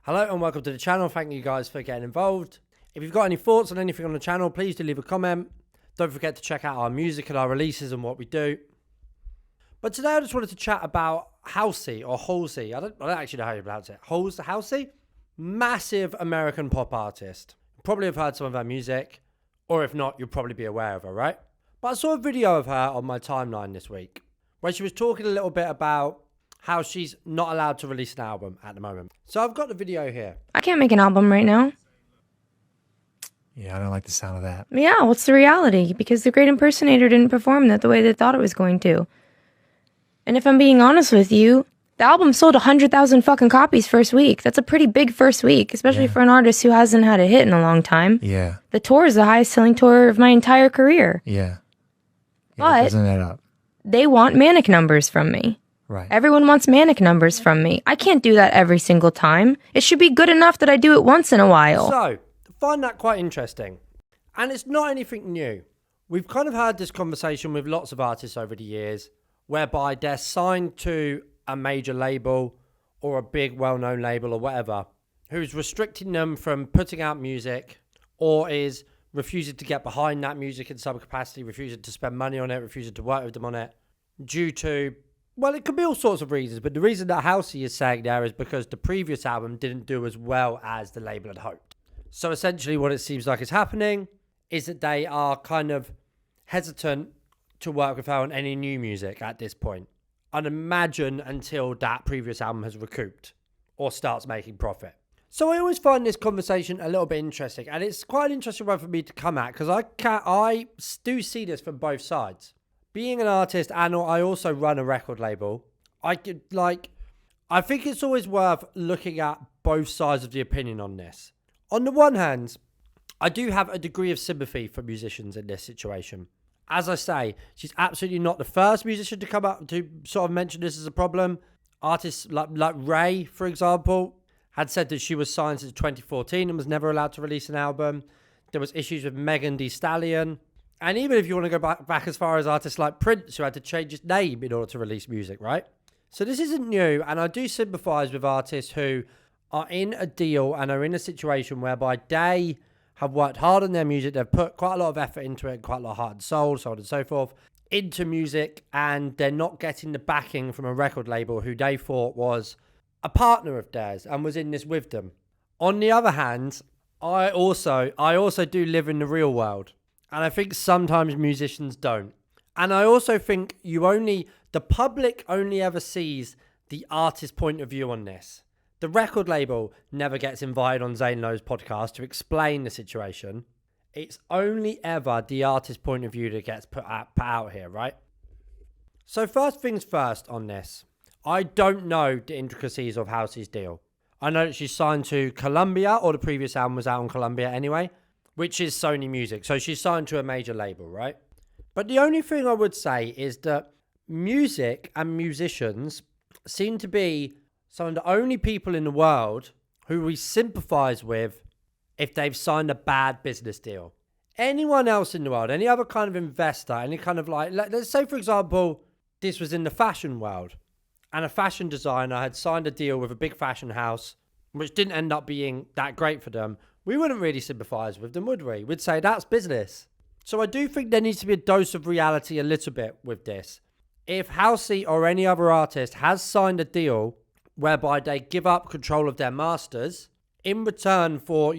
Hello and welcome to the channel. Thank you guys for getting involved. If you've got any thoughts on anything on the channel, please do leave a comment. Don't forget to check out our music and our releases and what we do. But today I just wanted to chat about Halsey or Halsey. I don't actually know how you pronounce it. Halsey? Massive American pop artist. You probably have heard some of her music, or if not, you'll probably be aware of her, right? But I saw a video of her on my timeline this week where she was talking a little bit about how she's not allowed to release an album at the moment. So I've got the video here. I can't make an album right now. Yeah, I don't like the sound of that. Yeah, what's the reality? Because the Great Impersonator didn't perform that the way they thought it was going to. And if I'm being honest with you, the album sold 100,000 fucking copies first week. That's a pretty big first week, especially for an artist who hasn't had a hit in a long time. Yeah. The tour is the highest selling tour of my entire career. Yeah. But doesn't add up. They want manic numbers from me. Right. Everyone wants manic numbers from me. I can't do that every single time. It should be good enough that I do it once in a while. So, I find that quite interesting. And it's not anything new. We've kind of had this conversation with lots of artists over the years, whereby they're signed to a major label or a big well-known label or whatever, who's restricting them from putting out music or is refusing to get behind that music in some capacity, refusing to spend money on it, refusing to work with them on it, due to, well, it could be all sorts of reasons, but the reason that Halsey is saying there is because the previous album didn't do as well as the label had hoped. So essentially what it seems like is happening is that they are kind of hesitant to work with her on any new music at this point. I'd imagine until that previous album has recouped or starts making profit. So I always find this conversation a little bit interesting, and it's quite an interesting one for me to come at because I do see this from both sides. Being an artist, and I also run a record label, I think it's always worth looking at both sides of the opinion on this. On the one hand, I do have a degree of sympathy for musicians in this situation. As I say, she's absolutely not the first musician to come up to sort of mention this as a problem. Artists like Ray, for example, had said that she was signed since 2014 and was never allowed to release an album. There was issues with Megan Thee Stallion. And even if you want to go back as far as artists like Prince, who had to change his name in order to release music, right? So this isn't new, and I do sympathise with artists who are in a deal and are in a situation whereby they have worked hard on their music, they've put quite a lot of effort into it, quite a lot of heart and soul, so on and so forth, into music, and they're not getting the backing from a record label who they thought was a partner of theirs and was in this with them. On the other hand, I also do live in the real world. And I think sometimes musicians don't. And I also think the public only ever sees the artist's point of view on this. The record label never gets invited on Zane Lowe's podcast to explain the situation. It's only ever the artist's point of view that gets put out here, right? So first things first on this. I don't know the intricacies of Halsey's deal. I know that she's signed to Columbia, or the previous album was out on Columbia anyway, which is Sony Music. So she's signed to a major label, right? But the only thing I would say is that music and musicians seem to be some of the only people in the world who we sympathize with if they've signed a bad business deal. Anyone else in the world, any other kind of investor, any kind of let's say, for example, this was in the fashion world and a fashion designer had signed a deal with a big fashion house, which didn't end up being that great for them. We wouldn't really sympathise with them, would we? We'd say that's business. So I do think there needs to be a dose of reality a little bit with this. If Halsey or any other artist has signed a deal whereby they give up control of their masters in return for,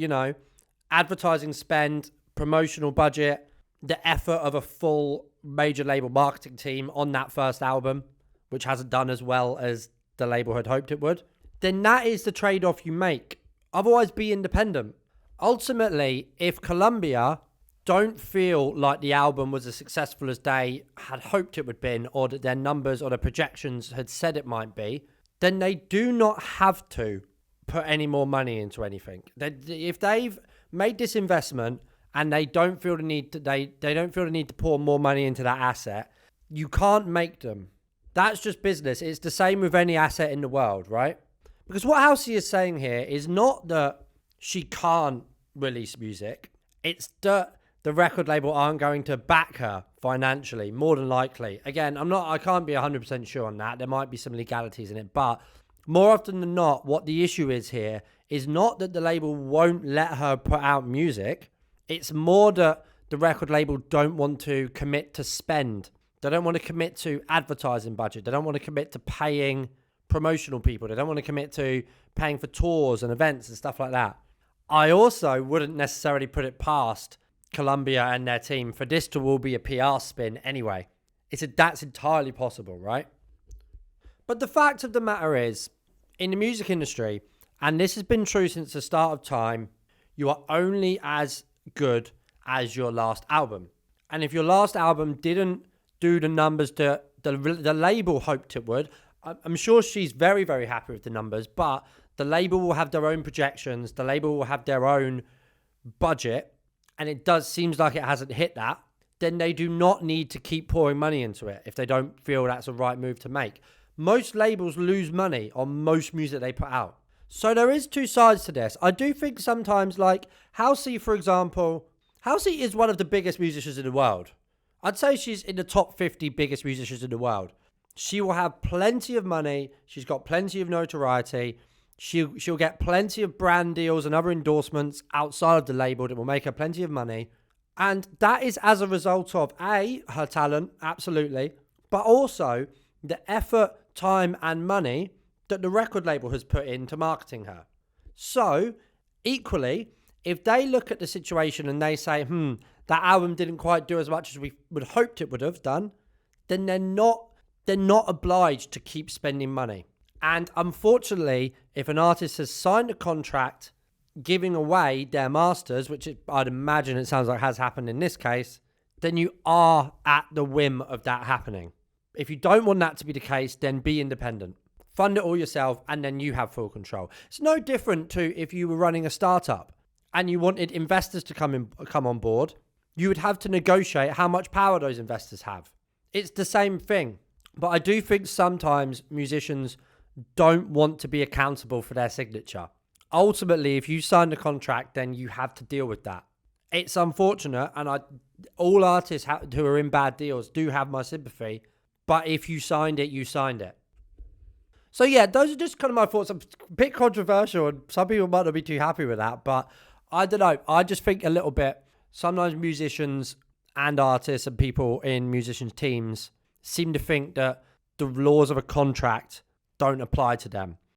advertising spend, promotional budget, the effort of a full major label marketing team on that first album, which hasn't done as well as the label had hoped it would, then that is the trade-off you make. Otherwise, be independent. Ultimately, if Columbia don't feel like the album was as successful as they had hoped it would be, or that their numbers or their projections had said it might be, then they do not have to put any more money into anything. If they've made this investment and they don't feel the need to, they don't feel the need to pour more money into that asset, you can't make them. That's just business. It's the same with any asset in the world, right? Because what Halsey is saying here is not that she can't release music. It's that the record label aren't going to back her financially, more than likely. Again, I can't be 100% sure on that. There might be some legalities in it, but More often than not, what the issue is here is not that the label won't let her put out music. It's more that the record label don't want to commit to spend. They don't want to commit to advertising budget. They don't want to commit to paying promotional people. They don't want to commit to paying for tours and events and stuff like that. I also wouldn't necessarily put it past Columbia and their team for this to all be a PR spin anyway. That's entirely possible, right? But the fact of the matter is, in the music industry, and this has been true since the start of time, you are only as good as your last album. And if your last album didn't do the numbers that the label hoped it would, I'm sure she's very, very happy with the numbers, but the label will have their own projections, the label will have their own budget, and it seems like it hasn't hit that, then they do not need to keep pouring money into it if they don't feel that's the right move to make. Most labels lose money on most music they put out. So there is two sides to this. I do think sometimes, like Halsey, for example, Halsey is one of the biggest musicians in the world. I'd say she's in the top 50 biggest musicians in the world. She will have plenty of money. She's got plenty of notoriety. She'll get plenty of brand deals and other endorsements outside of the label that will make her plenty of money. And that is as a result of, A, her talent, absolutely, but also the effort, time, and money that the record label has put into marketing her. So, equally, if they look at the situation and they say, that album didn't quite do as much as we would hoped it would have done, then they're not obliged to keep spending money. And unfortunately, if an artist has signed a contract giving away their masters, which I'd imagine it sounds like has happened in this case, then you are at the whim of that happening. If you don't want that to be the case, then be independent. Fund it all yourself, and then you have full control. It's no different to if you were running a startup and you wanted investors to come on board. You would have to negotiate how much power those investors have. It's the same thing. But I do think sometimes musicians don't want to be accountable for their signature. Ultimately, if you sign the contract, then you have to deal with that. It's unfortunate, and all artists who are in bad deals do have my sympathy. But if you signed it, you signed it. So yeah, those are just kind of my thoughts. A bit controversial, and some people might not be too happy with that. But I don't know. I just think a little bit, sometimes musicians and artists and people in musicians' teams seem to think that the laws of a contract don't apply to them.